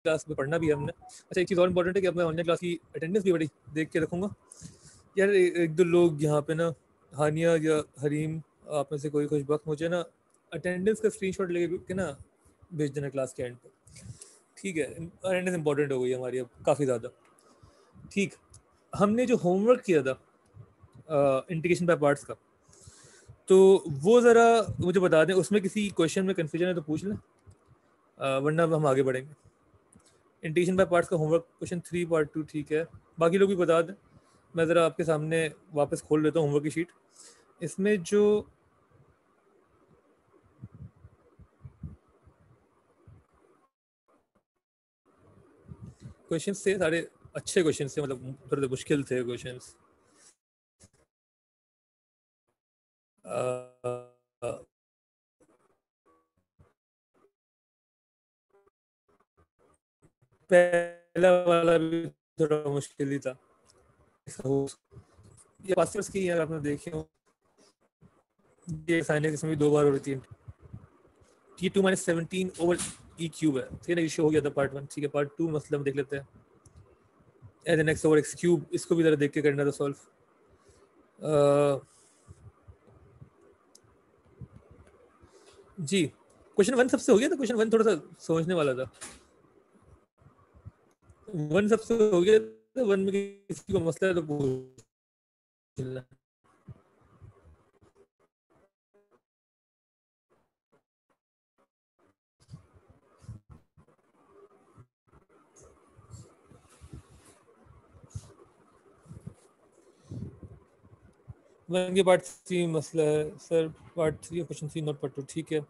Class में पढ़ना भी है हमने। अच्छा, एक चीज़ और इम्पोर्टेंट है कि अब मैं ऑनलाइन क्लास की अटेंडेंस भी बड़ी देख के रखूँगा यार। एक दो लोग यहाँ पे ना, हानिया या हरीम, आप में से कोई खुशबख्त मुझे ना अटेंडेंस का स्क्रीनशॉट लेके के ना भेज देना क्लास के एंड पे, ठीक है? अटेंडेंस इंपॉर्टेंट हो गई हमारी अब काफ़ी ज़्यादा। ठीक, हमने जो होमवर्क किया था इंटीग्रेशन बाय पार्ट्स का, तो वो ज़रा मुझे बता दें, उसमें किसी क्वेश्चन में कन्फ्यूजन है तो पूछ लें, वरना हम आगे बढ़ेंगे। इंटीग्रेशन बाय पार्ट्स का होमवर्क क्वेश्चन 3 पार्ट 2, ठीक है? बाकी लोग भी बता दें, मैं ज़रा आपके सामने वापस खोल लेता हूँ होमवर्क की शीट। इसमें जो क्वेश्चन थे सारे अच्छे क्वेश्चन थे, मतलब थोड़े मुश्किल थे क्वेश्चन। पहला वाला भी थोड़ा मुश्किल ही था। ये पास्टर्स की यार आपने देखे हो, ये साइन है, इसमें भी 2 बार हो रही थी। T2 - 17 ओवर E क्यूब है, ठीक है ना? ये शो हो गया था पार्ट 1, ठीक है? पार्ट 2 मतलब हम देख लेते हैं। N x over x cube, इसको भी जरा देख के करना था सॉल्व। जी, क्वेश्चन 1 सबसे हो गया था। क्वेश्चन 1 थोड़ा सा सोचने वाला था। 1 सबसे हो गया था। 1 में किसी को मसला है तो पूछ लेना। वन के पार्ट 3 मसला है sir, part 3 question 3 not part 2, ठीक है?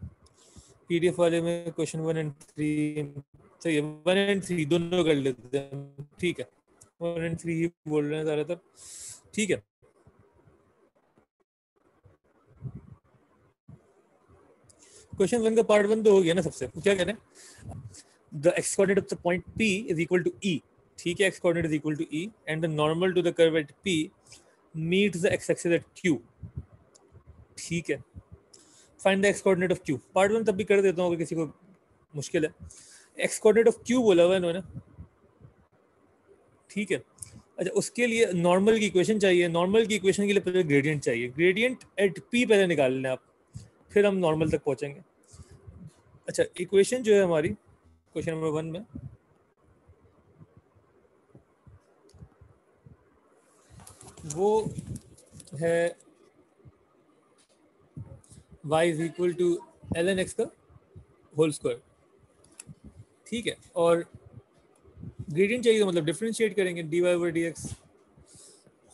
पीडीएफ वाले में क्वेश्चन 1 एंड 3 सही है, 1 एंड 3 दोनों कर लेते हैं, ठीक है? 1 एंड 3 ही बोल रहे हैं ज़्यादातर, ठीक है? क्वेश्चन 1 का पार्ट 1 तो हो गया ना सबसे। क्या कह रहे हैं? The x coordinate of the point P is equal to E, ठीक है? X coordinate is equal to E and the normal to the curve at P meets the x axis at Q, ठीक है? Find the x coordinate of Q। Part 1 तब भी कर देता हूँ अगर किसी को मुश्किल है। एक्स कोऑर्डिनेट ऑफ Q बोला हुआ है इन्होंने, ठीक है? अच्छा, उसके लिए नॉर्मल की इक्वेशन चाहिए। नॉर्मल की इक्वेशन के लिए पहले ग्रेडियंट चाहिए। ग्रेडियंट एट P पहले निकाल लें आप, फिर हम नॉर्मल तक पहुंचेंगे। अच्छा, इक्वेशन जो है हमारी क्वेश्चन नंबर 1 में, वो है y is equal to ln x का होल स्क्वायर, ठीक है? और ग्रेडियंट चाहिए तो मतलब डिफरेंशिएट करेंगे, dy over dx।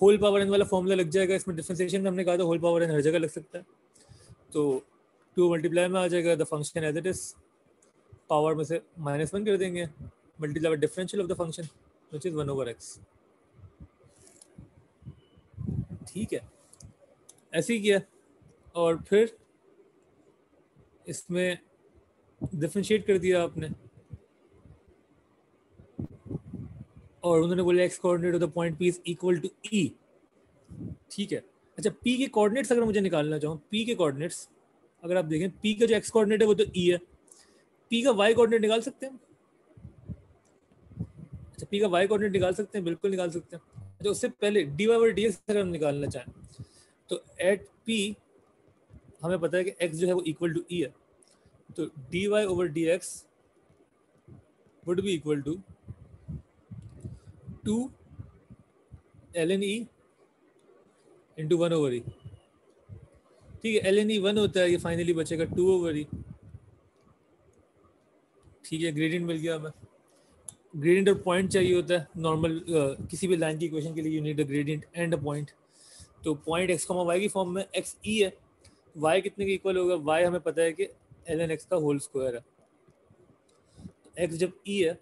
Whole power n वाला फॉर्मूला लग जाएगा इसमें। डिफरेंशिएशन में हमने कहा था होल पावर n हर जगह लग सकता है, तो 2 मल्टीप्लाई में आ जाएगा the function as it is, power में से -1 कर देंगे, multiply by differential of the function which is 1 over x, ठीक है? ऐसे ही किया और फिर इसमें डिफरेंशिएट कर दिया आपने, और उन्होंने बोला x coordinate of the point P is equal to E, ठीक है? अच्छा, P के कोऑर्डिनेट्स अगर मुझे निकालना चाहूँ, P के कोऑर्डिनेट्स अगर आप देखें, P का जो एक्स कोऑर्डिनेट है वो तो E है, P का वाई कोऑर्डिनेट निकाल सकते हैं? अच्छा, P का वाई कोऑर्डिनेट निकाल सकते हैं, बिल्कुल निकाल सकते हैं। अच्छा, उससे पहले dy ओवर dx अगर हम निकालना चाहें, तो एट P हमें पता है कि x जो है वो इक्वल टू E है, तो dy over dx would be equal to 2 ln E into 1 over E, ठीक है? ln E 1 होता है, ये फाइनली बचेगा 2 ओवर E, ठीक है? ग्रेडियंट मिल गया हमें। ग्रेडियंट और पॉइंट चाहिए होता है नॉर्मल, किसी भी लाइन की इक्वेशन के लिए you need a gradient and a point. तो पॉइंट x, y की फॉर्म में x E है, y कितने के इक्वल होगा? y हमें पता है कि ln x का होल स्क्वायर है, तो x जब E है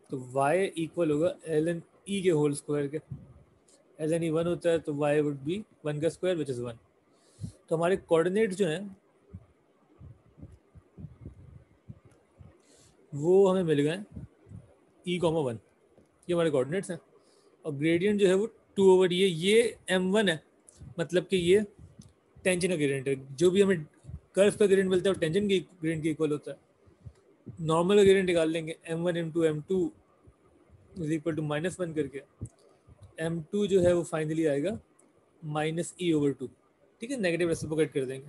तो y इक्वल होगा ln E के होल स्क्वायर के। ln E 1 होता है तो y वुड बी 1 का स्क्वायर विच इज 1। तो हमारे कोऑर्डिनेट जो हैं वो हमें मिल गए E, 1, ये हमारे कोऑर्डिनेट्स हैं। और ग्रेडियंट जो है वो 2 ओवर ये m1 है, मतलब कि ये टेंजेंट का ग्रेडियंट है। जो भी हमें कर्व का ग्रेडियंट मिलता है वो टेंजेंट के ग्रेडियंट के इक्वल होता है, नॉर्मल का ग्रेडियंट निकाल लेंगे m1 m2 m2 is equal to -1 करके, m2 जो है वो फाइनली आएगा -e/2, ठीक है, नेगेटिव रेसिप्रोकेट कर देंगे।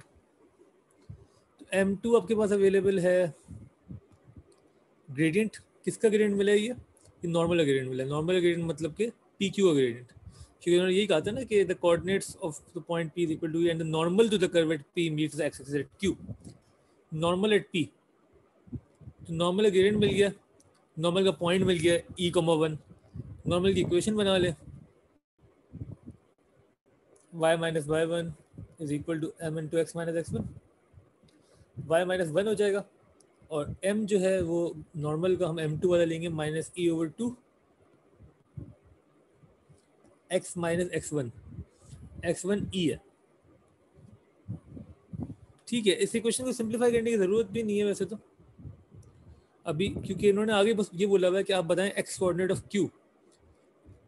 तो m2 आपके पास अवेलेबल है, ग्रेडियंट किसका ग्रेडियंट मिला है, ये नॉर्मल का ग्रेडियंट मिला है। नॉर्मल का ग्रेडियंट मतलब कि पी क्यू का ग्रेडियंट, क्योंकि उन्होंने यही कहा था ना कि the coordinates of the point P is equal to and the normal to the curve at P meets the x axis at Q, normal at P. तो नॉर्मल का ग्रेडियंट मिल गया, नॉर्मल का पॉइंट मिल गया e,1, नॉर्मल की equation बना ले, y minus y1 is equal to m into x minus x1, y minus 1 हो जाएगा, और m जो है वो नॉर्मल का हम m2 वाला लेंगे -e/2 x minus x1, x1 e है, ठीक है। इस इक्वेशन को सिंप्लीफाई करने की जरूरत भी नहीं है वैसे तो अभी, क्योंकि इन्होंने आगे बस ये बोला हुआ है कि आप बताएं x coordinate of q,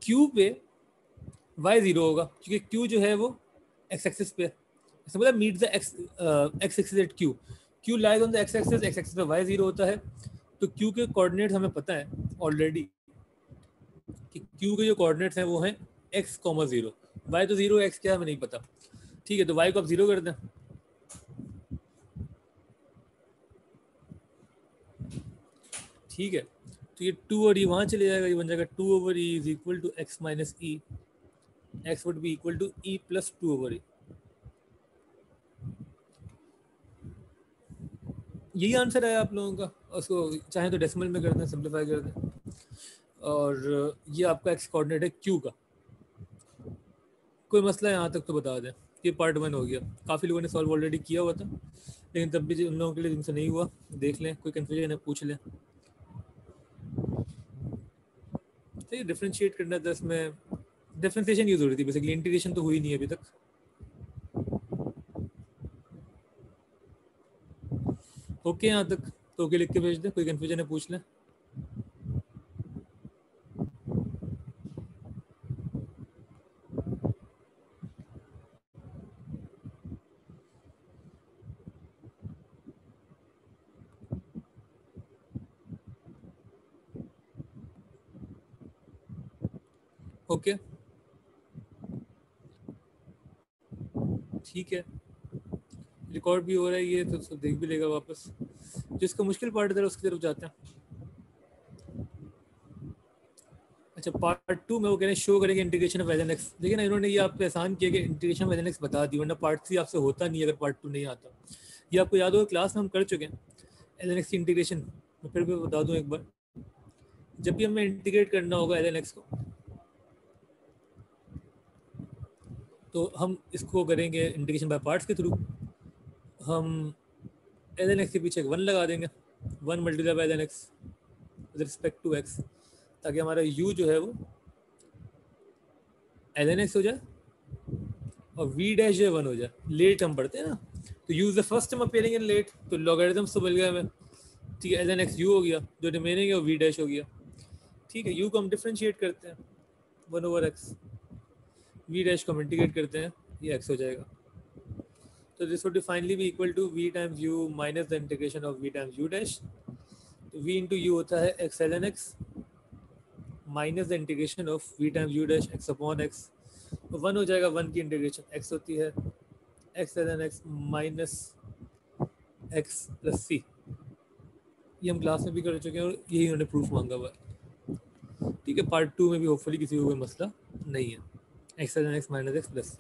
q पे y 0 होगा, क्योंकि q जो है वो x एक्सिस पे है, इसका मतलब meet the x axis at q lies on the x axis पे y 0 होता है। तो q के कोऑर्डिनेट हमें पता है ऑलरेडी कि q के जो कोऑर्डिनेट्स हैं वो हैं x, 0, y तो 0 x क्या है हमें नहीं पता, ठीक है। तो y को आप 0 कर दें, ठीक है। तो ये 2 और ये वहाँ चले जाएगा, ये बन जाएगा 2/e is equal to x minus e, x would be equal to e plus 2/e। यही आंसर है आप लोगों का, उसको चाहे तो डेसिमल में कर दें, सिंप्लीफाई कर दें, और ये आपका x कोऑर्डिनेट है q का। कोई मसला है यहाँ तक तो बता दें। ये पार्ट 1 हो गया, काफ़ी लोगों ने सॉल्व ऑलरेडी किया हुआ था, लेकिन तब भी उन लोगों के लिए जिनसे नहीं हुआ देख लें, कोई कन्फ्यूजन है पूछ लें। तो ये डिफ्रेंशिएट करना था, इसमें डिफ्रेंशिएशन यूज हो रही थी बेसिकली, इंटीग्रेशन तो हुई नहीं अभी तक। ओके यहाँ तक तो ओके लिख के भेज दें, कोई कन्फ्यूजन है पूछ लें। ओके ठीक है, रिकॉर्ड भी हो रहा है ये, तो सब देख भी लेगा वापस। जिसका मुश्किल पार्ट है उसकी तरफ जाते हैं। अच्छा, पार्ट 2 में वो कह रहे हैं शो करेंगे इंटीग्रेशन ऑफ ln x। देखिए ना, इन्होंने ये आप पे आसान किया कि इंटीग्रेशन ऑफ ln x बता दी, वरना पार्ट 3 आपसे होता नहीं अगर पार्ट 2 नहीं आता। ये आपको याद होगा क्लास में हम कर चुके हैं ln x की इंटीग्रेशन। मैं फिर भी बता दूं एक बार, जब भी हमें इंटीग्रेट करना होगा ln x को, तो हम इसको करेंगे इंटीग्रेशन बाय पार्ट्स के थ्रू। हम ln x के पीछे एक 1 लगा देंगे, 1 multiply by ln x with respect to x, ताकि हमारा u जो है वो ln x हो जाए और v डैश जो है 1 हो जाए। लेट हम पढ़ते हैं ना, तो u is the first term appearing in late, तो लॉगरिथम्स तो मिल गया हमें, ठीक है। ln x u हो गया, जो रिमेनिंग है वो v डैश हो गया, ठीक है। u को हम डिफरेंशिएट करते हैं 1/x, v डैश को हम इंटीग्रेट करते हैं, ये x हो जाएगा। तो this would be finally be equal to v times u minus the integration of v times u dash. तो v इंटू यू होता है x ln x minus the integration of v times u dash x upon x। तो 1 हो जाएगा, 1 की integration x होती है x ln x minus x plus c। ये हम क्लास में भी कर चुके हैं और यही उन्होंने प्रूफ मांगा हुआ है, ठीक है। पार्ट 2 में भी होपफुली किसी को कोई मसला नहीं है। x ln x minus x plus c।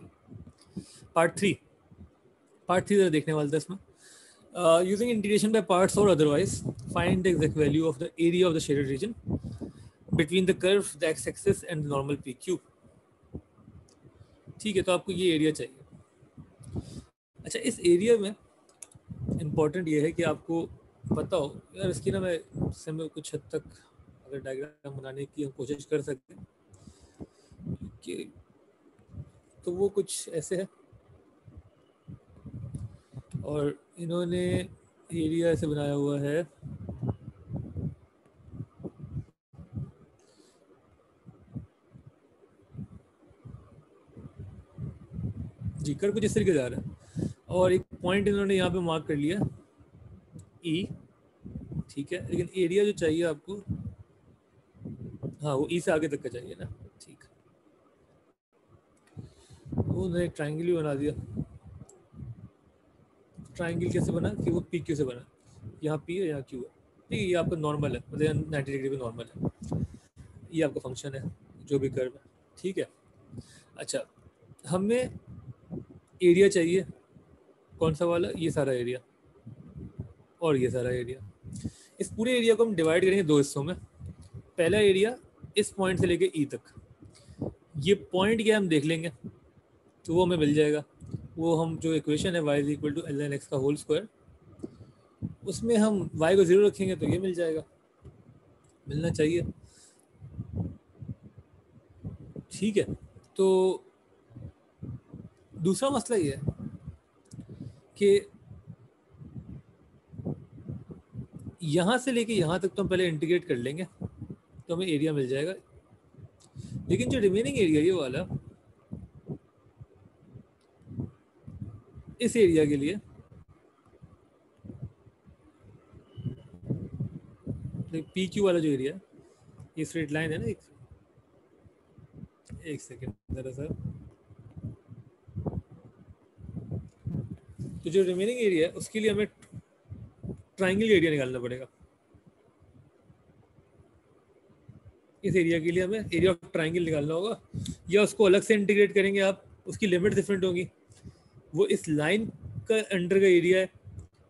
Part 3 जरा देखने वाला था इसमें। Using integration by parts or otherwise, find the exact value of the area of the shaded region between the curve, the x-axis and the normal PQ। ठीक है, तो आपको ये एरिया चाहिए। अच्छा, इस एरिया में इम्पोर्टेंट ये है कि आपको पता हो यार, इसकी ना मैं इसमें कुछ हद तक अगर डायग्राम बनाने की हम कोशिश कर सकते हैं कि, तो वो कुछ ऐसे है, और इन्होंने एरिया ऐसे बनाया हुआ है, जी कर कुछ इस तरीके जा रहा है, और एक पॉइंट इन्होंने यहाँ पे मार्क कर लिया ई, ठीक है, लेकिन एरिया जो चाहिए आपको, हाँ वो ई से आगे तक का चाहिए ना। ठीक, वो एक ट्राइंगल भी बना दिया। ट्राइंगल कैसे बना कि वो पी क्यू से बना, यहाँ पी है यहाँ क्यू है। ठीक है, ये आपका नॉर्मल है, मतलब 90 डिग्री पे नॉर्मल है। ये आपका फंक्शन है जो भी कर्व है। ठीक है, अच्छा हमें एरिया चाहिए, कौन सा वाला, ये सारा एरिया और ये सारा एरिया। इस पूरे एरिया को हम डिवाइड करेंगे दो हिस्सों में। पहला एरिया इस पॉइंट से लेके ई तक, ये पॉइंट क्या हम देख लेंगे तो वो हमें मिल जाएगा। वो हम जो इक्वेशन है y equal to l n x का होल स्क्वायर, उसमें हम y को 0 रखेंगे तो ये मिल जाएगा, मिलना चाहिए। ठीक है, तो दूसरा मसला ये है कि यहाँ से लेके यहाँ तक तो हम पहले इंटीग्रेट कर लेंगे तो हमें एरिया मिल जाएगा, लेकिन जो रिमेनिंग एरिया ये वाला, इस एरिया के लिए पी क्यू वाला जो एरिया है, ये स्ट्रेट लाइन है ना, एक सेकेंड दरअसल, तो जो रिमेनिंग एरिया है उसके लिए हमें ट्राइंगल एरिया निकालना पड़ेगा। इस एरिया के लिए हमें एरिया ऑफ ट्राइंगल निकालना होगा, या उसको अलग से इंटीग्रेट करेंगे आप, उसकी लिमिट डिफरेंट होगी। वो इस लाइन का अंडर का एरिया है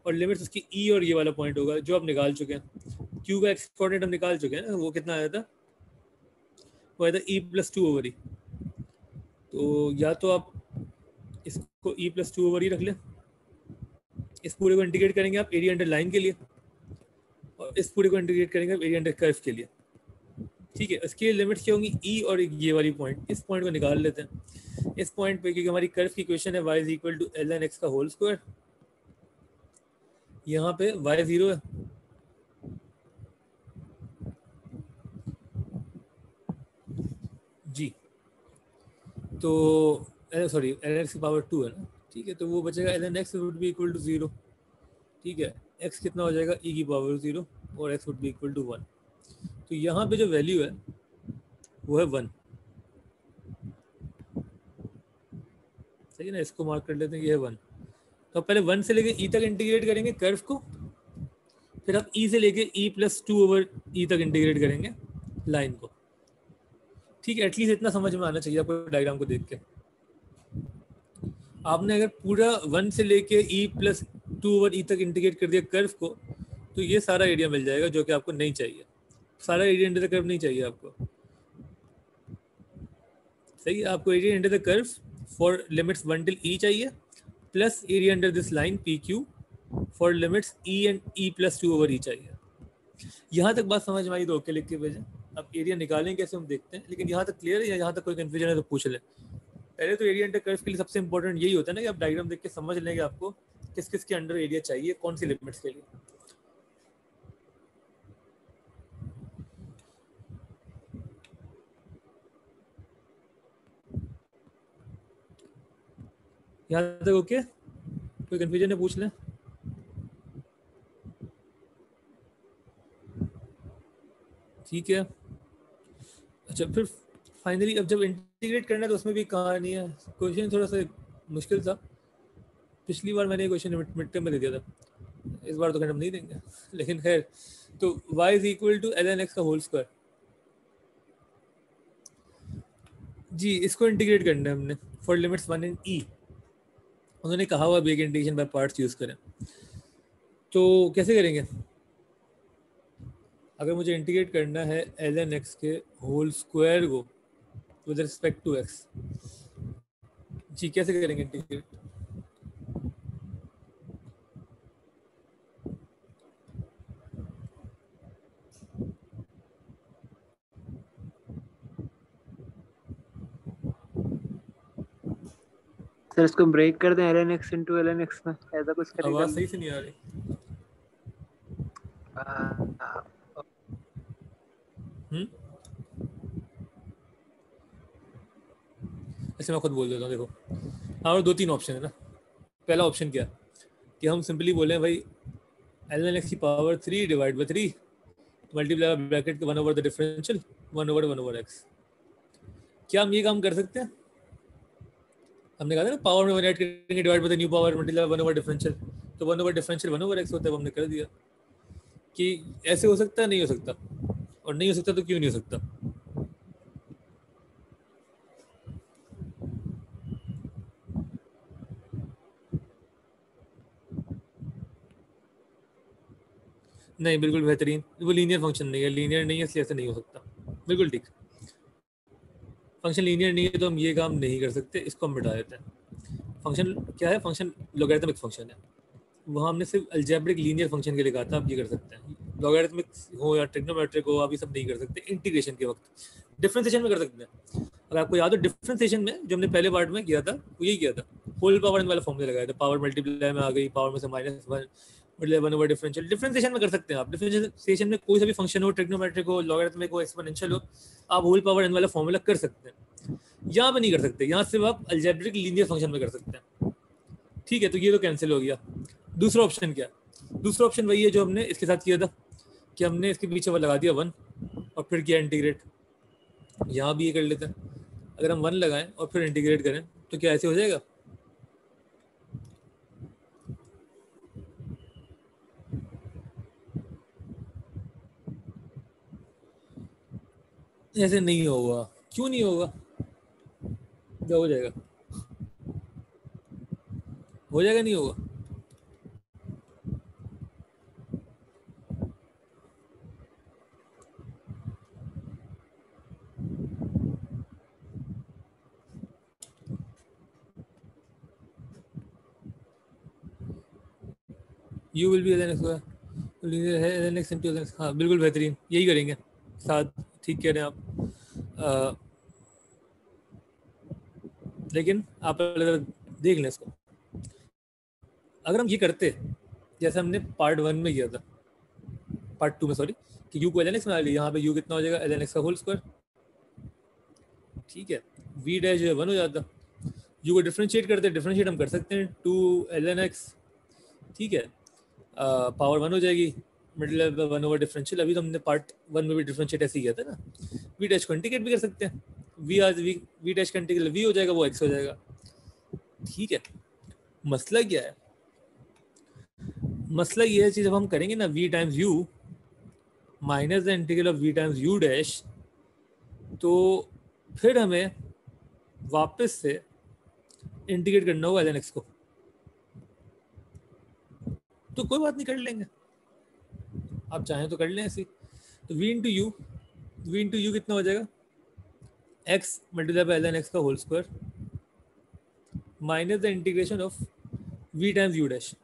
और लिमिट्स उसकी ई और ये वाला पॉइंट होगा जो आप निकाल चुके हैं। क्यू का एक्स कोऑर्डिनेट हम निकाल चुके हैं, वो कितना आया था, वो आया था ई प्लस टू ओवर ई। तो या तो आप इसको ई प्लस टू ओवर ई रख लें, इस पूरे को इंटीग्रेट करेंगे आप एरिया अंडर लाइन के लिए, और इस पूरे को इंटीग्रेट करेंगे आप एरिया अंडर कर्व के लिए। ठीक है, इसकी लिमिट्स क्या होंगी, ई और ये वाली पॉइंट, इस पॉइंट को निकाल लेते हैं। इस पॉइंट पे क्योंकि हमारी कर्व की इक्वेशन है y equal to l n x का होल स्क्वायर, यहाँ पे y 0 है, जी तो सॉरी एल एक्स की पावर 2 है ना। ठीक है, तो वो बचेगा l n x would be equal to 0। ठीक है, x कितना हो जाएगा e की पावर 0 और x would be equal to 1। तो यहाँ पे जो वैल्यू है वो है 1। सही है ना, इसको मार्क कर लेते हैं, ये है 1। तो पहले 1 से लेके e तक इंटीग्रेट करेंगे कर्व को, फिर आप e से लेके e प्लस 2 ओवर e तक इंटीग्रेट करेंगे लाइन को। ठीक है, एटलीस्ट इतना समझ में आना चाहिए आपको डायग्राम को देख के। आपने अगर पूरा 1 से लेके e प्लस 2 ओवर e तक इंटीग्रेट कर दिया कर्व को, तो ये सारा एरिया मिल जाएगा जो कि आपको नहीं चाहिए। सारा एरिया अंडर द कर्व नहीं चाहिए आपको। सही है, आपको area under the curve for limits 1 till e चाहिए, plus area under this line P Q for limits e and e plus 2 over e चाहिए। यहाँ तक बात समझ में आई तो ओके लिख के भेजें। अब एरिया निकालें कैसे हम देखते हैं, लेकिन यहाँ तक क्लियर है या यहाँ तक कोई कंफ्यूजन है तो पूछ लें। पहले तो एरिया अंडर कर्व के लिए सबसे इंपॉर्टेंट यही होता है ना कि आप डायग्राम देख के समझ लेंगे आपको किस किस के अंडर एरिया चाहिए, कौन सी लिमिट्स के लिए। यहाँ तक ओके, कोई कंफ्यूजन है पूछ लें। ठीक है, अच्छा फिर फाइनली अब जब इंटीग्रेट करना है तो उसमें भी कहानी है। क्वेश्चन थोड़ा सा मुश्किल था, पिछली बार मैंने क्वेश्चन मिड टर्म में दे दिया था, इस बार तो खैर हम नहीं देंगे लेकिन खैर। तो y is equal to l n x का होल स्क्वायर, जी इसको इंटीग्रेट करना है हमने फॉर लिमिट्स 1 इन e। उन्होंने कहा हुआ बेग इंटीग्रेशन बाय पार्ट्स यूज करें, तो कैसे करेंगे। अगर मुझे इंटीग्रेट करना है एल एन एक्स के होल स्क्वायर को विद रिस्पेक्ट टू x, जी कैसे करेंगे इंटीग्रेट। सर इसको ब्रेक कर दें ln x into ln x में, ऐसा कुछ करें। आवाज सही से नहीं आ रही। ऐसे मैं खुद बोल देता हूँ, देखो हमारे दो तीन ऑप्शन है ना। पहला ऑप्शन क्या है कि हम सिंपली बोले भाई ln x की power 3 divide by 3 multiply by bracket 1 over the differential 1 over x। क्या हम ये काम कर सकते हैं? हमने कहा था ना पावर में 1 ऐड करेंगे divide by the new power multiply 1 over differential, तो 1 ओवर डिफरेंशियल 1 ओवर x होता है, वो हमने कर दिया। कि ऐसे हो सकता है? नहीं हो सकता। और नहीं हो सकता तो क्यों नहीं हो सकता? नहीं, बिल्कुल बेहतरीन। वो लीनियर फंक्शन नहीं है, लीनियर नहीं है इसलिए ऐसे नहीं हो सकता। बिल्कुल ठीक। फंक्शन लीनियर नहीं है तो हम ये काम नहीं कर सकते, इसको हम मिटा देते हैं। फंक्शन क्या है? फंक्शन लॉगरिथमिक फंक्शन है। वहाँ हमने सिर्फ अलजेब्रिक लीनियर फंक्शन के लिए कहा था, आप ये कर सकते हैं। लॉगरिथमिक हो या ट्रिग्नोमेट्रिक हो, आप ये सब नहीं कर सकते इंटीग्रेशन के वक्त। डिफरेंशिएशन में कर सकते हैं। अगर आपको याद हो डिफरेंशिएशन में जो हमने पहले पार्ट में किया था वो यही किया था, होल पावर वाला फॉर्मूला लगाया था। पावर मल्टीप्लाई में आ गई, पावर में से -1 मतलब 1 ओवर डिफरेंशियल। डिफरेंशिएशन में कर सकते हैं आप। डिफरेंशिएशन में कोई सा भी फंक्शन हो, ट्रिग्नोमेट्रिक हो, लॉगरिथमिक हो, एक्सपोनेंशियल हो, आप होल पावर n वाला फॉर्मूला कर सकते हैं। यहाँ पे नहीं कर सकते, यहाँ सिर्फ आप अलजेब्रिक लीनियर फंक्शन में कर सकते हैं। ठीक है, तो ये तो कैंसिल हो गया। दूसरा ऑप्शन क्या? दूसरा ऑप्शन वही है जो हमने इसके साथ किया था, कि हमने इसके पीछे वो लगा दिया 1 और फिर किया इंटीग्रेट। यहाँ भी ये कर लेते हैं। अगर हम 1 लगाएं और फिर इंटीग्रेट करें तो क्या ऐसे हो जाएगा? ऐसे नहीं होगा। क्यों नहीं होगा? क्या हो जाएगा? हो जाएगा, नहीं होगा? You will be ln x square linear है ln x into ln x। हाँ बिल्कुल बेहतरीन, यही करेंगे साथ। ठीक कह रहे हैं आप। लेकिन आप अगर देख लें इसको, अगर हम ये करते जैसे हमने पार्ट 1 में किया था, पार्ट 2 में सॉरी, कि u को ln x में आ लिया, यहाँ पे u कितना हो जाएगा? ln x का होल स्क्वायर। ठीक है, v डैश जो है 1 हो जाता। u को डिफरेंशिएट करते, डिफरेंशिएट हम कर सकते हैं 2 ln x। ठीक है, पावर 1 हो जाएगी मिडिल 1 ओवर डिफरेंशियल। अभी तो हमने पार्ट 1 में भी डिफरेंशिएट ऐसे ही किया था ना। v डैश को इंटीग्रेट भी कर सकते हैं, v डैश का इंटीग्रल v हो जाएगा, वो x हो जाएगा। ठीक है, मसला क्या है? मसला ये है, चीज जब हम करेंगे ना v times u minus the integral of v times u dash, तो फिर हमें वापस से इंटीग्रेट करना होगा ln x को। तो कोई बात नहीं, कर लेंगे, आप चाहें तो कर लें ऐसे। तो v इंटू यू कितना हो जाएगा? x multiply by ln x का whole square minus the integration of v times u dash.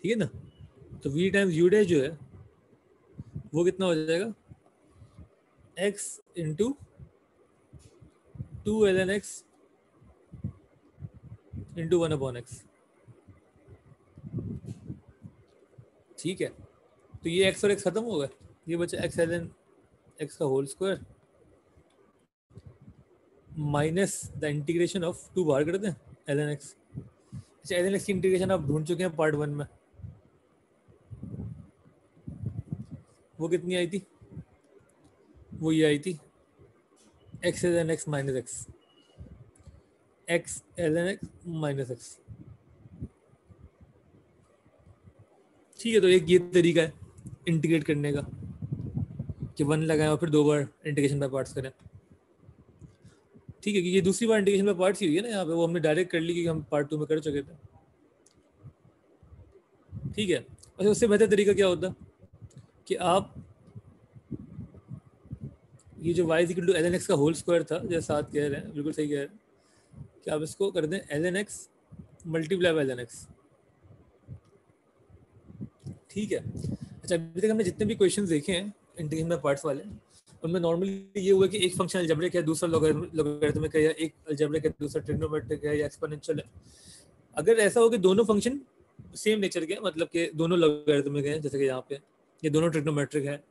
ठीक है ना? तो v टाइम्स u डैश जो है वो कितना हो जाएगा? x into 2 ln x into 1 upon x। ठीक है, तो ये x और x खत्म हो गए, ये बचा x ln x का whole square minus the integration of 2 बाहर कर दें ln x। अच्छा, ln x की इंटीग्रेशन आप ढूंढ चुके हैं पार्ट 1 में, वो कितनी आई थी? वो ये आई थी x ln x minus x, x ln x minus x। ठीक है, तो एक ये तरीका है इंटीग्रेट करने का, कि 1 लगाएं और फिर 2 बार इंटीग्रेशन बाय पार्ट्स करें। ठीक है, कि ये दूसरी बार इंटीग्रेशन बाय पार्ट्स ही हुई है ना यहाँ पे, वो हमने डायरेक्ट कर ली क्योंकि हम पार्ट 2 में कर चुके थे। ठीक है, अच्छा उससे बेहतर तरीका क्या होता कि आप ये जो y equal to ln x का होल स्क्वायर था, जैसे साथ कह रहे हैं, बिल्कुल सही कह रहे हैं, कि आप इसको कर दें ln x multiply by ln x। ठीक है, अच्छा अभी तक हमने जितने भी क्वेश्चन देखे हैं इंटीग्रेशन बाय पार्ट्स वाले, उनमें नॉर्मली ये हुआ कि एक फंक्शन अलजेब्रिक है, दूसरा लॉगरिथमिक है, या एक अलजेब्रिक है, दूसरा ट्रिग्नोमेट्रिक है, या एक्सपोनेंशियल है। अगर ऐसा हो कि दोनों फंक्शन सेम नेचर के, मतलब कि दोनों लॉगरिथमिक हैं, जैसे कि यहाँ पे ये दोनों ट्रिग्नोमेट्रिक है,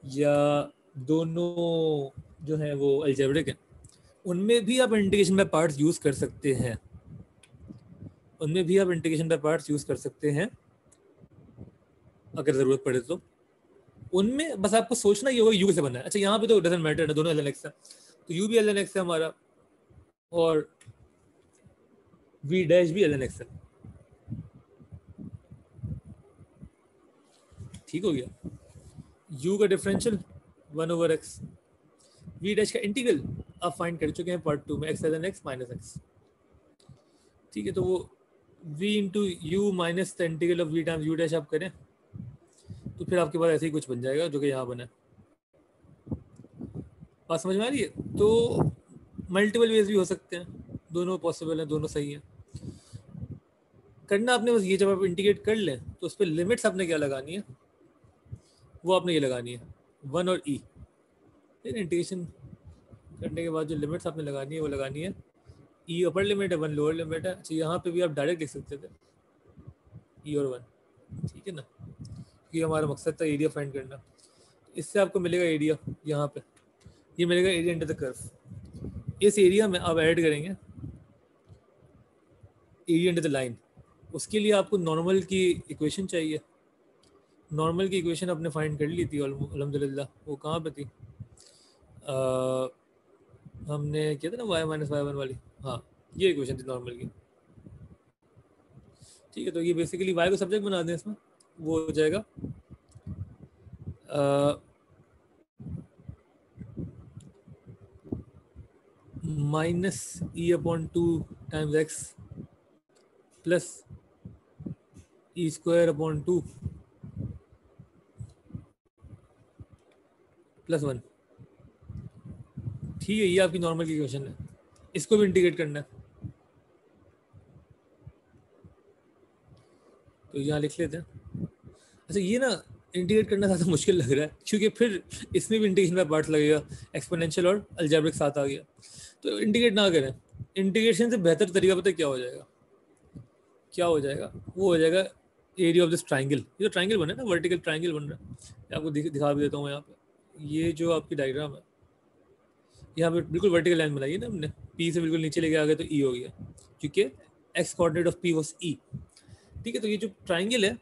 या दोनों जो है वो अलजेब्रिक है, उनमें भी आप इंटीग्रेशन बाय पार्ट्स यूज कर सकते हैं। उनमें भी आप इंटीग्रेशन बाय पार्ट्स यूज कर सकते हैं अगर जरूरत पड़े तो। उनमें बस आपको सोचना ये होगा यू से बनना है। अच्छा यहाँ पे तो डजंट मैटर, दोनों ln x है, तो u भी ln x है हमारा और v डैश भी ln x है। ठीक हो गया। u का डिफरेंशियल 1/x, v डैश का इंटीग्रल आप फाइंड कर चुके हैं पार्ट 2 में, x ln x minus x। ठीक है, तो वो v into you minus the integral of v times u dash आप करें तो फिर आपके पास ऐसे ही कुछ बन जाएगा जो कि यहाँ बना है। बात समझ में आ रही है? तो मल्टीपल वेज भी हो सकते हैं, दोनों पॉसिबल हैं, दोनों सही हैं। करना आपने बस ये, जब आप इंटीग्रेट कर लें तो उस पर लिमिट्स आपने क्या लगानी है, वो आपने ये लगानी है 1 और e। फिर इंटीग्रेशन करने के बाद जो लिमिट्स आपने लगानी है वो लगानी है e अपर लिमिट है, 1 लोअर लिमिट है। अच्छा यहाँ पे भी आप डायरेक्ट लिख सकते थे e और 1, ठीक है ना, क्योंकि हमारा मकसद था एरिया फाइंड करना। इससे आपको मिलेगा एरिया, यहाँ पे ये मिलेगा एरिया इंटू द कर्व। इस एरिया में आप ऐड करेंगे एरिया इंटू द लाइन। उसके लिए आपको नॉर्मल की इक्वेशन चाहिए। नॉर्मल की इक्वेशन आपने फाइंड कर ली थी अल्हम्दुलिल्लाह। वो कहाँ पे थी, हमने किया था ना y माइनस वाई वन वाली। हाँ, ये इक्वेशन थी नॉर्मल की। ठीक है, तो ये बेसिकली y को सब्जेक्ट बना दें इसमें, वो हो जाएगा minus E upon 2 times x plus E square upon 2 plus 1। ठीक है, ये आपकी नॉर्मल की इक्वेशन है। इसको भी इंटीग्रेट करना है, तो यहाँ लिख लेते हैं। अच्छा ये ना इंटीग्रेट करना ज़्यादा मुश्किल लग रहा है, क्योंकि फिर इसमें भी इंटीग्रेशन का पार्ट लगेगा, एक्सपोनेंशियल और अलजेब्रिक साथ आ गया। तो इंटीग्रेट ना करें। इंटीग्रेशन से बेहतर तरीका पता है क्या हो जाएगा? क्या हो जाएगा? वो हो जाएगा एरिया ऑफ दिस ट्राइंगल। ये जो ट्राइंगल बना है ना, वर्टिकल ट्राइंगल बन रहा है, आपको दिखा भी देता हूँ यहाँ पे। ये जो आपकी डायग्राम है, यहाँ पे बिल्कुल वर्टिकल लाइन बनाई है ना हमने, पी से बिल्कुल नीचे लेके आ गए तो ई हो गया, क्योंकि X coordinate of P was E. ठीक है, तो ये जो ट्राइंगल है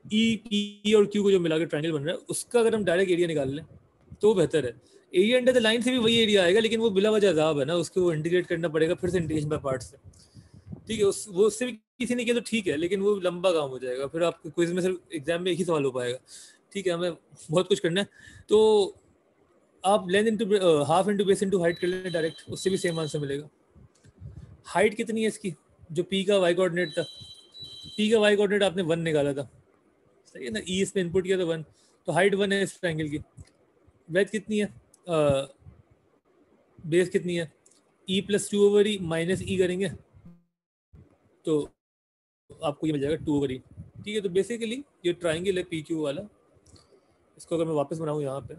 ई पी और क्यू को जो मिला के ट्राइंगल बन रहा है, उसका अगर हम डायरेक्ट एरिया निकाल लें तो बेहतर है। एरिया अंडर द लाइन से भी वही एरिया आएगा, लेकिन वो बिला वजह अजाब है ना, उसको वो इंटीग्रेट करना पड़ेगा फिर से इंटीग्रेशन बाय पार्ट्स से। ठीक है, वो उससे भी किसी ने किया तो ठीक है, लेकिन वो लंबा काम हो जाएगा, फिर आपको क्विज में सिर्फ एग्जाम में एक ही सवाल हो पाएगा। ठीक है, हमें बहुत कुछ करना है। तो आप length into half into base into height कर लें डायरेक्ट, उससे भी सेम आंसर मिलेगा। हाइट कितनी है इसकी, जो पी का वाई कोऑर्डिनेट था, पी का वाई कोऑर्डिनेट आपने 1 निकाला था, सही है ना, ई इसमें इनपुट किया तो 1, तो हाइट 1 है इस ट्रायंगल की। ब्रेथ कितनी है, बेस कितनी है, ई प्लस 2/e माइनस ई करेंगे तो आपको ये मिल जाएगा 2/e। ठीक है, तो बेसिकली ये ट्राइंगल है पी क्यू वाला। इसको अगर मैं वापस बनाऊँ यहाँ पे,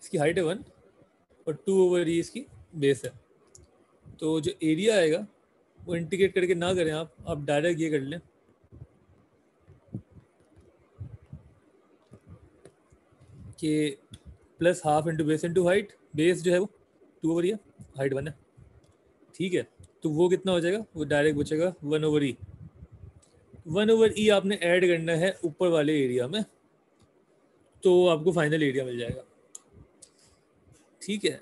इसकी हाइट है 1 और 2/e इसकी बेस है। तो जो एरिया आएगा वो इंटीग्रेट करके ना करें आप डायरेक्ट ये कर लें कि plus half into base into height. Base जो है वो 2/e है, हाइट 1 है। ठीक है, तो वो कितना हो जाएगा, वो डायरेक्ट बचेगा 1/e। 1/e आपने ऐड करना है ऊपर वाले एरिया में, तो आपको फाइनल एरिया मिल जाएगा। ठीक है,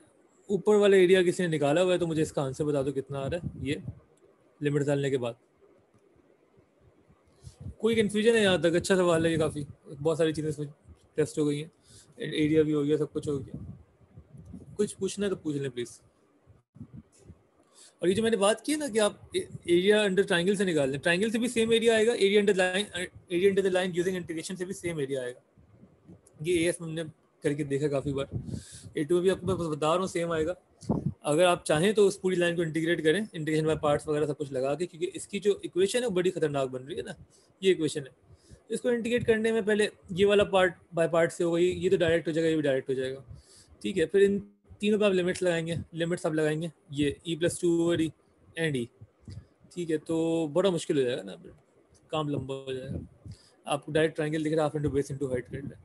ऊपर वाला एरिया किसी ने निकाला हुआ है तो मुझे इसका आंसर बता दो कितना आ रहा है, ये लिमिट डालने के बाद। कोई कंफ्यूजन है यहाँ तक? अच्छा सवाल है ये, काफ़ी बहुत सारी चीज़ें इसमें टेस्ट हो गई हैं, एरिया भी हो गया, सब कुछ हो गया। कुछ पूछना है तो पूछ लें प्लीज़। और ये जो मैंने बात की है ना कि आप एरिया अंडर ट्राइंगल से निकाल लें, ट्राइंगल से भी सेम एरिया आएगा, area under the line using integration से भी सेम एरिया आएगा। ये एएस हमने करके देखा काफ़ी बार, A2 में भी आपको मैं बता रहा हूँ सेम आएगा। अगर आप चाहें तो उस पूरी लाइन को इंटीग्रेट करें, इंटीग्रेशन बाय पार्ट्स वगैरह सब कुछ लगा के, क्योंकि इसकी जो इक्वेशन है वो बड़ी खतरनाक बन रही है ना, ये इक्वेशन है। इसको इंटीग्रेट करने में पहले ये वाला पार्ट बाय पार्ट से होगा, ये तो डायरेक्ट हो जाएगा, ये भी डायरेक्ट हो जाएगा। ठीक है, फिर इन तीनों पे आप लिमिट्स लगाएंगे, लिमिट्स आप लगाएंगे ये e plus 2/e and e। ठीक है, तो बड़ा मुश्किल हो जाएगा ना, काम लंबा हो जाएगा। आपको डायरेक्ट ट्राइंगल दिख रहा है, half into base into height कर लें।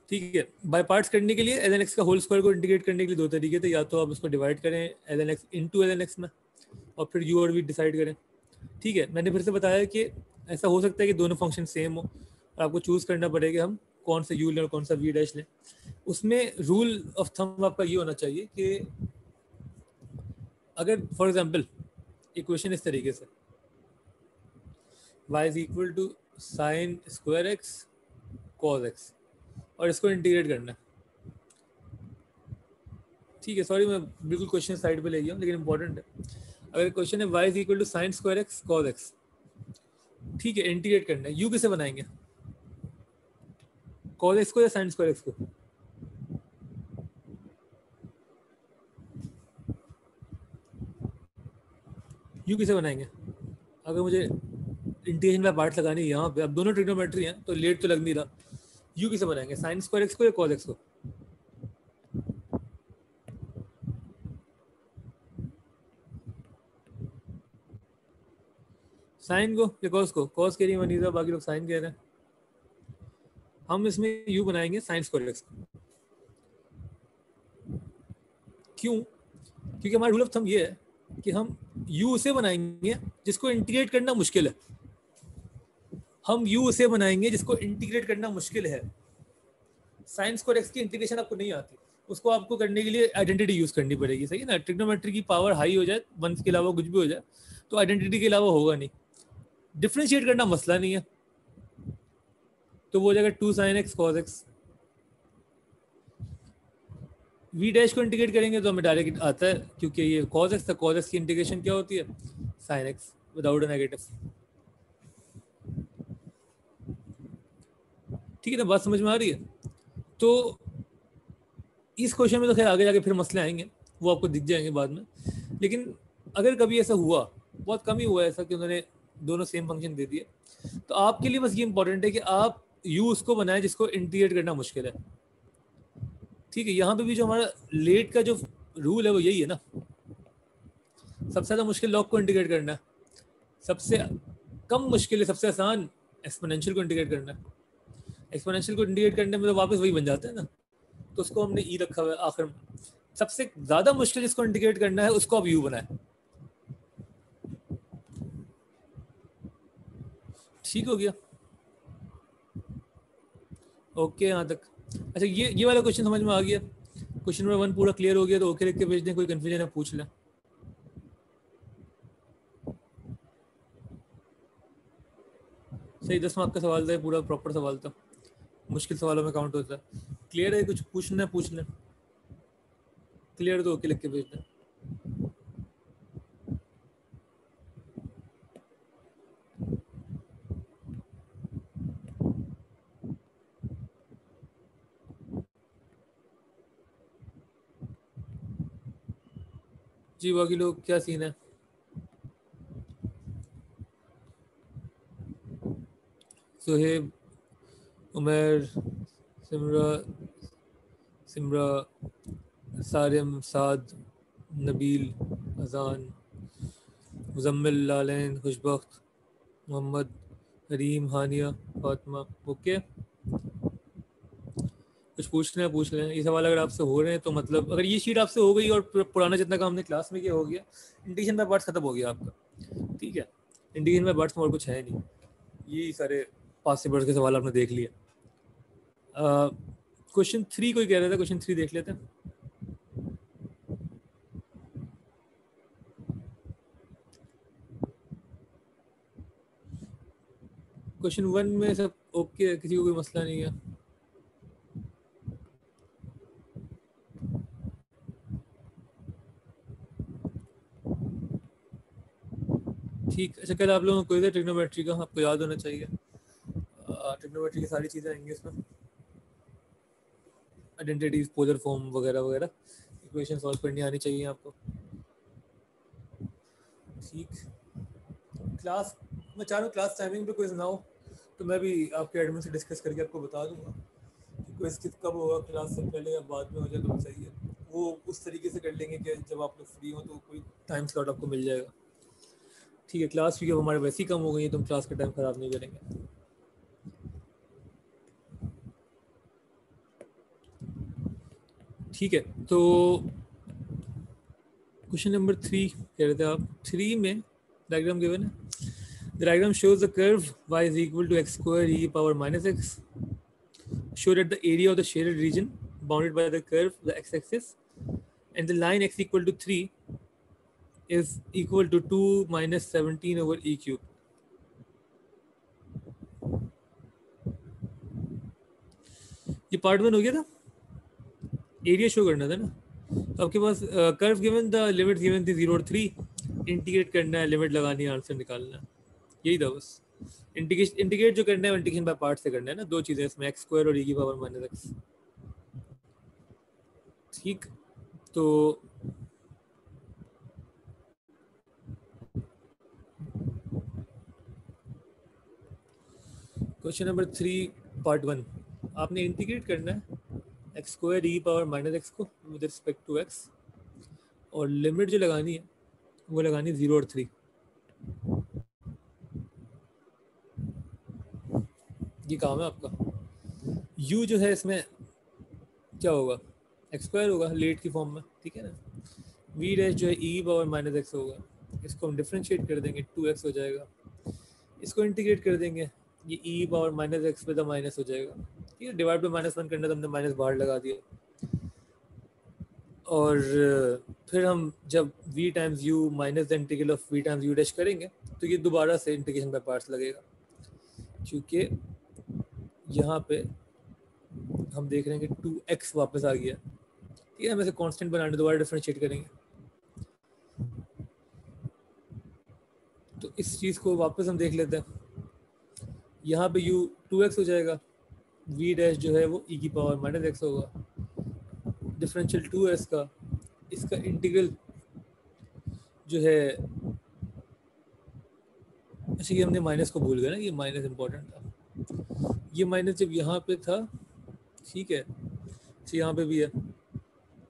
ठीक है, बाय पार्ट्स करने के लिए एल एन एक्स का होल स्क्वायर को इंटीग्रेट करने के लिए दो तरीके थे, या तो आप उसको डिवाइड करें l n x into l n x में और फिर यू और वी डिसाइड करें। ठीक है, मैंने फिर से बताया कि ऐसा हो सकता है कि दोनों फंक्शन सेम हो और आपको चूज करना पड़ेगा हम कौन सा यू लें और कौन सा वी डैश लें। उसमें रूल ऑफ थंब आपका ये होना चाहिए कि अगर फॉर एग्जांपल इक्वेशन इस तरीके से y is equal to sine square x cos x और इसको इंटीग्रेट करना है। ठीक है, सॉरी मैं बिल्कुल क्वेश्चन साइड पे ले गया हूँ, लेकिन इंपॉर्टेंट है। अगर क्वेश्चन है y is equal to sine square x cos x, ठीक है, इंटीग्रेट करना है, यू किसे बनाएंगे, कॉस एक्स को या साइन स्क्वायर एक्स को? यू किसे बनाएंगे? अगर मुझे इंटीग्रेशन में पार्ट लगानी है यहाँ पे, अब दोनों ट्रिग्नोमेट्री हैं तो लेट तो लग नहीं रहा, यू किसे बनाएंगे, साइन स्क्वायर एक्स को या कॉस एक्स को? साइन को या कॉस को? कॉस कह रही है मनीषा, बाकी लोग साइन कह रहे हैं। हम इसमें यू बनाएंगे साइन स्क्वायर एक्स को। क्यों? क्योंकि हमारा रूल ऑफ थंब ये है कि हम यू उसे बनाएंगे जिसको इंटीग्रेट करना मुश्किल है। हम यू उसे बनाएंगे जिसको इंटीग्रेट करना मुश्किल है। साइन स्क्वायर एक्स की इंटीग्रेशन आपको नहीं आती, उसको आपको करने के लिए आइडेंटिटी यूज करनी पड़ेगी, सही है ना। ट्रिग्नोमेट्री की पावर हाई हो जाए, 1 के अलावा कुछ भी हो जाए, तो आइडेंटिटी के अलावा होगा नहीं। डिफरेंशिएट करना मसला नहीं है, तो वो हो जाएगा 2 sine x cos x. V dash को इंटीग्रेट करेंगे तो हमें डायरेक्ट आता है, क्योंकि ये कॉस एक्स था, कॉस एक्स की इंटीग्रेशन क्या होती है, sine x without a negative. ठीक है ना, बात समझ में आ रही है? तो इस क्वेश्चन में तो खैर आगे जाके फिर मसले आएंगे, वो आपको दिख जाएंगे बाद में। लेकिन अगर कभी ऐसा हुआ, बहुत कम ही हुआ ऐसा कि उन्होंने दोनों सेम फंक्शन दे दिए, तो आपके लिए बस ये इंपॉर्टेंट है कि आप यू उसको बनाए जिसको इंटीग्रेट करना मुश्किल है। ठीक है, यहाँ पे भी जो हमारा लेट का जो रूल है वो यही है ना, सबसे ज़्यादा मुश्किल लॉग को इंटीग्रेट करना है, सबसे कम मुश्किल है, सबसे आसान एक्सपोनेंशियल को इंटीग्रेट करना है। एक्सपोनेंशियल को इंटीग्रेट करने में तो वापस वही बन जाता है ना, तो उसको हमने ई रखा हुआ है आखिर में। सबसे ज़्यादा मुश्किल जिसको इंटीग्रेट करना है उसको आप यू बनाए। ठीक हो गया? ओके यहाँ तक। अच्छा, ये वाला क्वेश्चन समझ में आ गया? क्वेश्चन नंबर 1 पूरा क्लियर हो गया तो ओके लिख के भेज दें, कोई कंफ्यूजन है पूछ लें। सही, 10 मार्क का सवाल था, पूरा प्रॉपर सवाल था, मुश्किल सवालों में काउंट होता है। क्लियर है? कुछ पूछना है पूछ लें, क्लियर तो ओके लिख के भेज दें। जी बाकी लोग क्या सीन है? सुहेब, उमर, सिमरा, सिमरा, सारिम, साद, नबील, अजान, मुजम्मिल, लालैन, खुशबख्त, मोहम्मद, हरीम, हानिया, फातिमा। ओके, कुछ पूछना है पूछ लें। ये सवाल अगर आपसे हो रहे हैं तो मतलब अगर ये शीट आपसे हो गई और पुराना जितना काम हमने क्लास में किया हो गया, इंटीग्रेशन बाय पार्ट्स खत्म हो गया आपका। ठीक है, इंटीग्रेशन बाय पार्ट्स में और कुछ है नहीं, ये सारे पास से बढ़ के सवाल आपने देख लिया। क्वेश्चन 3 कोई कह रहा था, क्वेश्चन 3 देख लेते हैं। क्वेश्चन 1 में सब ओके है, किसी को कोई मसला नहीं है। ठीक। अच्छा, कल आप लोगों को क्विज है ट्रिग्नोमेट्री का, आपको याद होना चाहिए। ट्रिग्नोमेट्री की सारी चीज़ें आएंगी इसमें, आइडेंटिटीज, पोलर फॉर्म वगैरह वगैरह, इक्वेशन सॉल्व करनी आनी चाहिए आपको। ठीक, क्लास मैं चाह रहा हूँ क्लास टाइमिंग पे क्विज ना हो, तो मैं भी आपके एडमिन से डिस्कस करके आपको बता दूंगा कि क्विज कब होगा, क्लास से पहले या बाद में हो जाए तो सही है। वो उस तरीके से कर लेंगे कि जब आप लोग फ्री हो तो कोई टाइम स्लॉट आपको मिल जाएगा। ठीक है, क्लास भी अब हमारे वैसे ही कम हो गई है, तो हम क्लास का टाइम ख़राब नहीं करेंगे। ठीक है, तो क्वेश्चन नंबर 3 कह रहे थे आप, 3 में डायग्राम गिवन है. The diagram shows the curve y is equal to x square e power minus x. Show that the area of the shaded region bounded by the curve, the x-axis, and the line x equal to 3 is equal to 2 minus 17 over e cube. ये part 1 हो गया था. Area show करना था ना. तो आपके पास curve given था, लिमिट गिवन थी 0 और 3. इंटीग्रेट करना है, लिमिट लगानी है, आंसर निकालना है. यही था बस. इंटीग्रेट जो करना है इंटीग्रेशन बाय पार्ट से करना है ना. दो चीजें इसमें, एक्स स्क्वायर और e की पावर माइनस एक्स. ठीक, तो क्वेश्चन नंबर 3 पार्ट 1, आपने इंटीग्रेट करना है x square e power minus x को विद रिस्पेक्ट टू एक्स, और लिमिट जो लगानी है वो लगानी है 0 और 3. ये काम है आपका. u जो है इसमें क्या होगा, एक्स स्क्वायर होगा लेट की फॉर्म में, ठीक है ना. v डैश जो है e पावर माइनस एक्स होगा. इसको हम डिफरेंशिएट कर देंगे, 2x हो जाएगा. इसको इंटीग्रेट कर देंगे, ये e पावर माइनस एक्स पे द माइनस हो जाएगा. ठीक है, डिवाइड बाय -1 करना तो हमने माइनस बाहर लगा दिया. और फिर हम जब v times u minus the integral of v times u dash करेंगे तो ये दोबारा से इंटीग्रेशन बाय पार्ट्स लगेगा, क्योंकि यहाँ पे हम देख रहे हैं कि 2x वापस आ गया. ठीक है, हम इसे कांस्टेंट बनाने दोबारा डिफरेंशिएट करेंगे. तो इस चीज़ को वापस हम देख लेते हैं. यहाँ पे u 2x हो जाएगा, v डैश जो है वो e की पावर माइनस एक्स होगा. डिफरेंशियल 2s का, इसका इंटीग्रल जो है, अच्छा ये हमने माइनस को भूल गए ना, ये माइनस इंपॉर्टेंट था. ये माइनस जब यहाँ पे था, ठीक है, तो यहाँ पे भी है,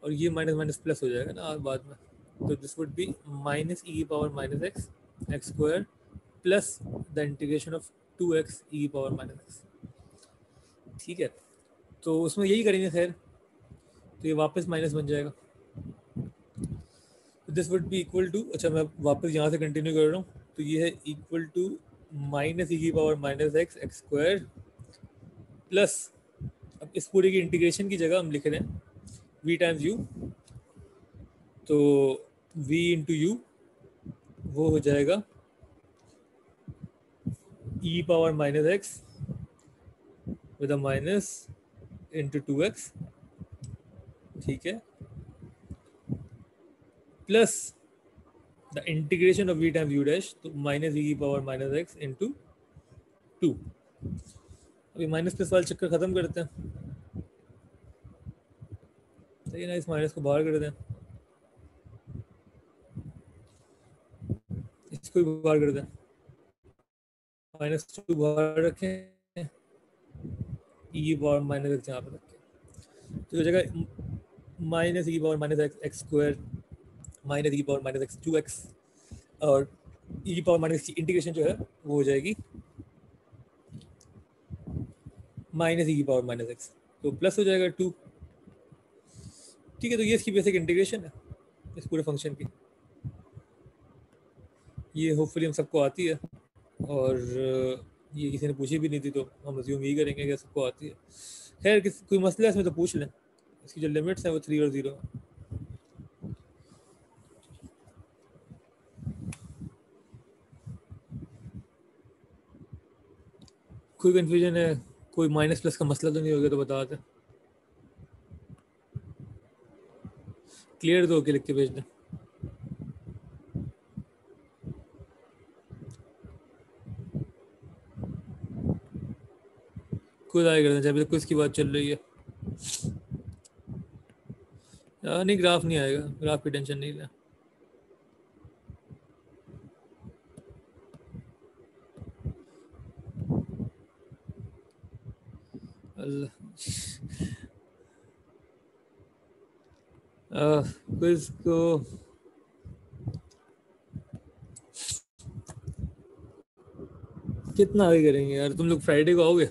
और ये माइनस माइनस प्लस हो जाएगा ना बाद में. तो this would B minus e power minus x x square plus the integration of 2x e की पावर माइनस एक्स. ठीक है, तो उसमें यही करेंगे. खैर, तो ये वापस माइनस बन जाएगा. This would be equal to, अच्छा मैं वापस यहाँ से कंटिन्यू कर रहा हूँ, तो ये है इक्वल टू माइनस e की power minus x x square plus, अब इस पूरे की इंटीग्रेशन की जगह हम लिख रहे हैं v टाइम्स u, तो v इंटू यू वो हो जाएगा e power minus x with a minus into 2x. ठीक है, plus the integration of v times u dash, तो माइनस e की पावर माइनस एक्स इंटू 2. अभी माइनस प्लस वाला चक्कर खत्म करते हैं. सही ना, इस माइनस को बाहर कर दें, इसको भी बाहर कर दें, -2 बाहर रखें, e पावर माइनस एक्स यहाँ पे रखें, तो जगह minus e power minus x x square minus e power minus x 2x, और e पावर माइनस की इंटीग्रेशन जो है वो हो जाएगी माइनस e की पावर माइनस एक्स, तो प्लस हो जाएगा 2. ठीक है, तो ये इसकी बेसिक इंटीग्रेशन है इस पूरे फंक्शन की. ये होपफुली हम सबको आती है, और ये किसी ने पूछी भी नहीं थी, तो हम अज्यूम यही करेंगे कि सबको आती है. खैर, कोई मसला है इसमें तो पूछ लें. इसकी जो लिमिट्स हैं वो 3 और 0. कोई कंफ्यूजन है, कोई माइनस प्लस का मसला तो नहीं हो गया तो बता दें. क्लियर तो होके लिख के भेज दें. खुद आए करना चाहिए, कुछ की बात चल रही है. नहीं, ग्राफ नहीं आएगा, ग्राफ की टेंशन नहीं ले. क्विज को कितना आगे करेंगे यार. तुम लोग फ्राइडे को आओगे?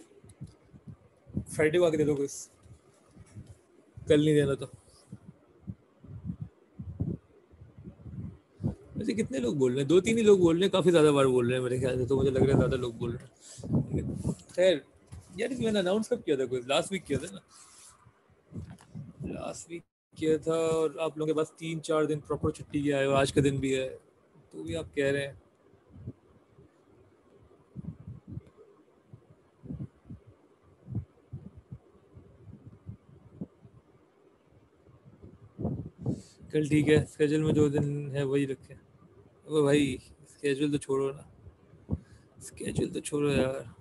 फ्राइडे को आके दे दो क्विज, कल नहीं देना तो. वैसे कितने लोग बोल रहे हैं? 2-3 ही लोग बोल रहे हैं, काफी ज्यादा बार बोल रहे हैं मेरे ख्याल से, तो मुझे लग रहा है ज्यादा लोग बोल रहे हैं। खैर यार, मैंने अनाउंस कब किया था? कोई लास्ट वीक किया था ना? लास्ट वीक किया था, और आप लोगों के पास 3-4 दिन प्रॉपर छुट्टी के आए हो, आज का दिन भी है, तो भी आप कह रहे हैं। कल ठीक है, स्केजूल में जो दिन है वही रखें। वो भाई स्केजूल तो छोड़ो ना, स्केजूल तो छोड़ो यार।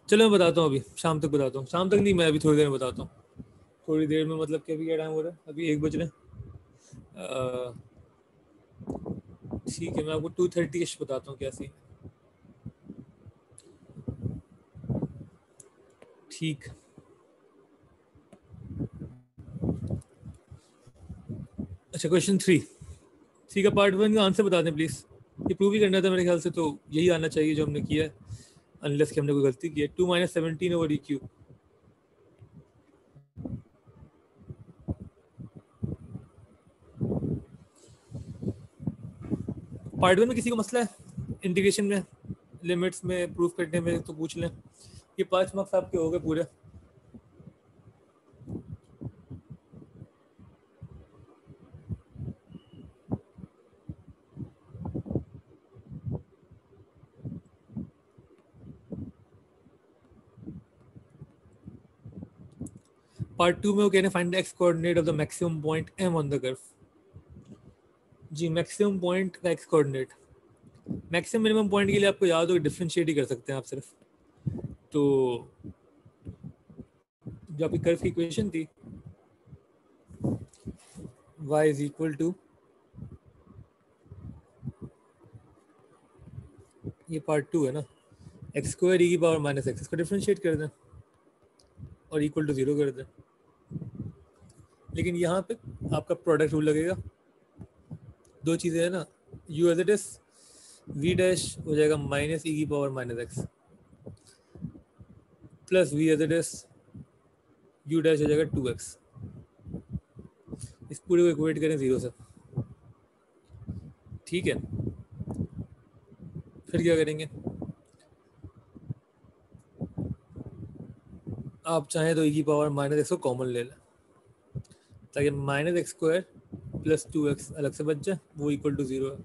चलो मैं बताता हूँ, अभी शाम तक बताता हूँ। शाम तक नहीं, मैं अभी थोड़ी देर में बताता हूँ। थोड़ी देर में मतलब कि अभी क्या टाइम हो रहा है? अभी 1 बज रहे हैं। ठीक है, मैं आपको 2:30 इश बताता हूँ क्या सीन। ठीक। अच्छा, क्वेश्चन 3। ठीक है, पार्ट 1 का आंसर बता दें प्लीज। ये प्रूव ही करना था मेरे ख्याल से, तो यही आना चाहिए जो हमने किया है, अनलेस कि हमने कोई गलती की है। 2 - 17 ओवर ई क्यू। पार्ट 1 में किसी को मसला है इंटीग्रेशन में, लिमिट्स में प्रूफ करने में, तो पूछ लें। ये 5 मार्क्स आपके हो गए पूरे। पार्ट 2 में वो कह रहे हैं find the x coordinate of the maximum point M on the curve. जी, मैक्सिमम पॉइंट का X coordinate. Maximum minimum point के लिए आपको याद हो डिफरेंशिएट ही कर सकते हैं आप सिर्फ। तो जो आपकी कर्व की इक्वेशन थी, y इज इक्वल टू, ये पार्ट 2 है ना, एक्स स्क्वायर ई की पावर माइनस एक्स, इसको डिफरेंशिएट कर दें और इक्वल टू 0 कर दें। लेकिन यहाँ पे आपका प्रोडक्ट रूल लगेगा। दो चीज़ें हैं ना, u as it is v dash हो जाएगा माइनस ई की power minus x, plus v as it is u dash हो जाएगा 2x। इस पूरे को इक्वेट करें 0 से। ठीक है, फिर क्या करेंगे? आप चाहें तो ई की पावर माइनस एक्स को कॉमन ले लें, ताकि minus x square plus 2x अलग से बच जाए, वो इक्वल टू 0 है।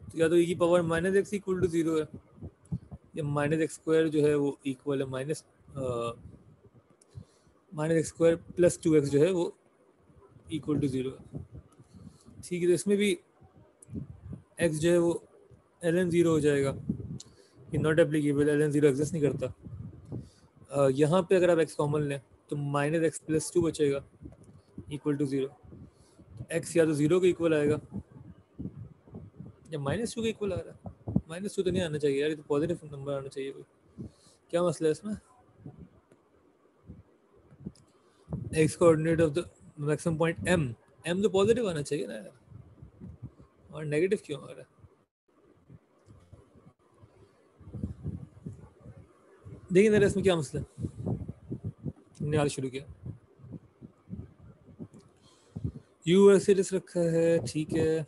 तो या तो ई की power minus x equal to 0 है, या माइनस एक्स स्क्वायर जो है वो इक्वल है minus x square plus 2x जो है वो इक्वल टू 0 है। ठीक है, तो इसमें भी x जो है वो ln 0 हो जाएगा, कि नॉट एप्लीकेबल, ln 0 एग्जिस्ट नहीं करता। यहाँ पे अगर आप x कॉमन लें तो माइनस एक्स प्लस 2 बचेगा इक्वल टू 0। x या तो 0 के इक्वल आएगा या -2 के इक्वल आ रहा है। -2 तो नहीं आना चाहिए यार, ये तो पॉजिटिव नंबर आना चाहिए कोई। क्या मसला है इसमें? X coordinate of the maximum point m तो पॉजिटिव आना चाहिए ना यार, और नेगेटिव क्यों आ रहा है? देखिए जरा इसमें क्या मसला है। हमने आज शुरू किया, यू ऐसे रखा है, ठीक है।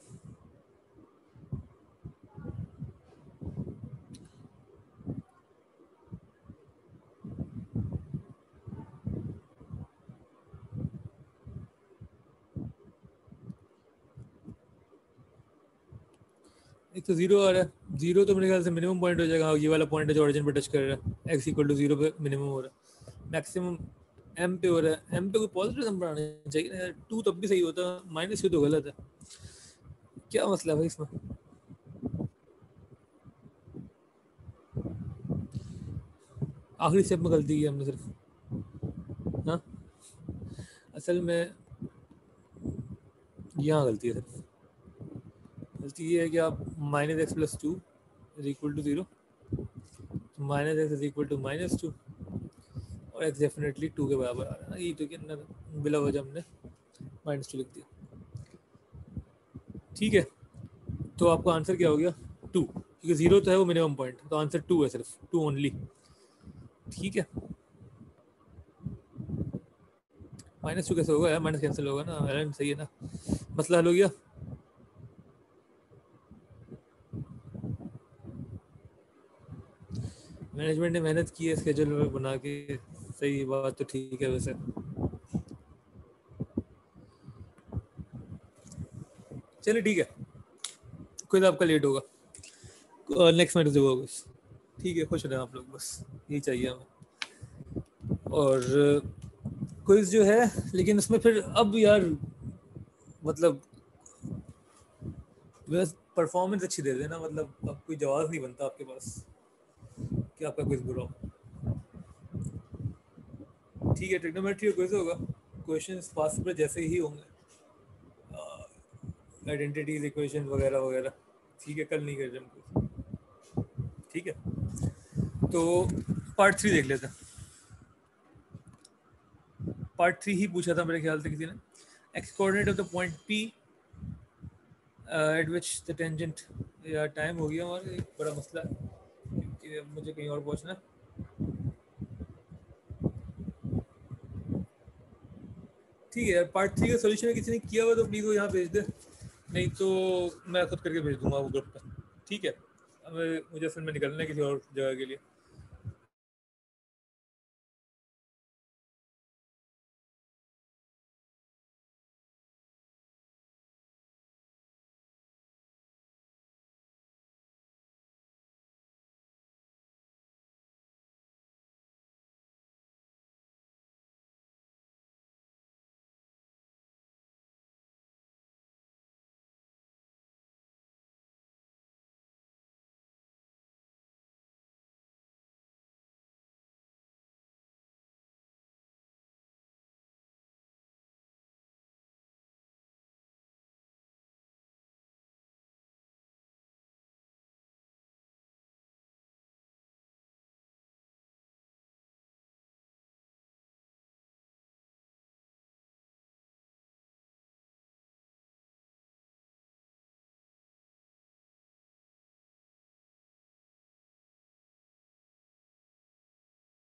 एक तो 0 आ रहा है, 0 तो मेरे ख्याल से मिनिमम पॉइंट हो जाएगा। ये वाला पॉइंट है जो ओरिजिन पे टच कर रहा है, x इक्वल टू 0 पे मिनिमम हो रहा है, मैक्सिमम m पे हो रहा है। m पे कोई पॉजिटिव नंबर आना चाहिए ना यार, 2 तब भी सही होता, -2 तो गलत है। क्या मसला है भाई इसमें? आखिरी स्टेप में गलती की हमने सिर्फ। हाँ, असल में यहाँ गलती है सिर्फ। गलती ये है कि आप minus x plus 2 is equal to 0, minus x is equal to -2, और एक्स डेफिनेटली 2 के बराबर आ रहा है ना। ये तो कितना बिला वजह हमने -2 लिख दिया। ठीक है, तो आपका आंसर क्या हो गया? 2, क्योंकि 0 तो है वो मिनिमम पॉइंट, तो आंसर 2 है, सिर्फ 2 ओनली। ठीक है, -2 कैसे होगा यार? माइनस कैंसिल होगा ना, एलन सही है ना। मसला हल हो गया। मैनेजमेंट ने मेहनत की है स्केड्यूल में बना के, सही बात तो ठीक है वैसे। चलिए ठीक है, कोई आपका लेट होगा, नेक्स्ट मैच होगा बस। ठीक है, खुश रहें आप लोग, बस यही चाहिए हमें। और क्विज जो है, लेकिन उसमें फिर अब यार मतलब बस परफॉर्मेंस अच्छी दे देना, मतलब अब कोई जवाब नहीं बनता आपके पास कि आपका क्विज बुरा हो। ठीक है, ट्रिग्नोमेट्री क्विज होगा, क्वेश्चंस पास्ट पर जैसे ही होंगे, आइडेंटिटीज इक्वेशन वगैरह वगैरह। ठीक है, कल नहीं कर रहे हम कुछ। ठीक है, तो पार्ट 3 देख लेते हैं। पार्ट 3 ही पूछा था मेरे ख्याल से किसी ने। X coordinate of the point P eight which the tangent. यार टाइम हो गया हमारा, एक बड़ा मसला है क्योंकि अब मुझे कहीं और पहुंचना है। ठीक है यार, पार्ट 3 का सोल्यूशन किसी ने किया हुआ तो प्लीज़ वो यहाँ भेज दे, नहीं तो मैं खुद करके भेज दूंगा वो ग्रुप पे। ठीक है, अब मुझे फिर मैं निकलना है किसी और जगह के लिए।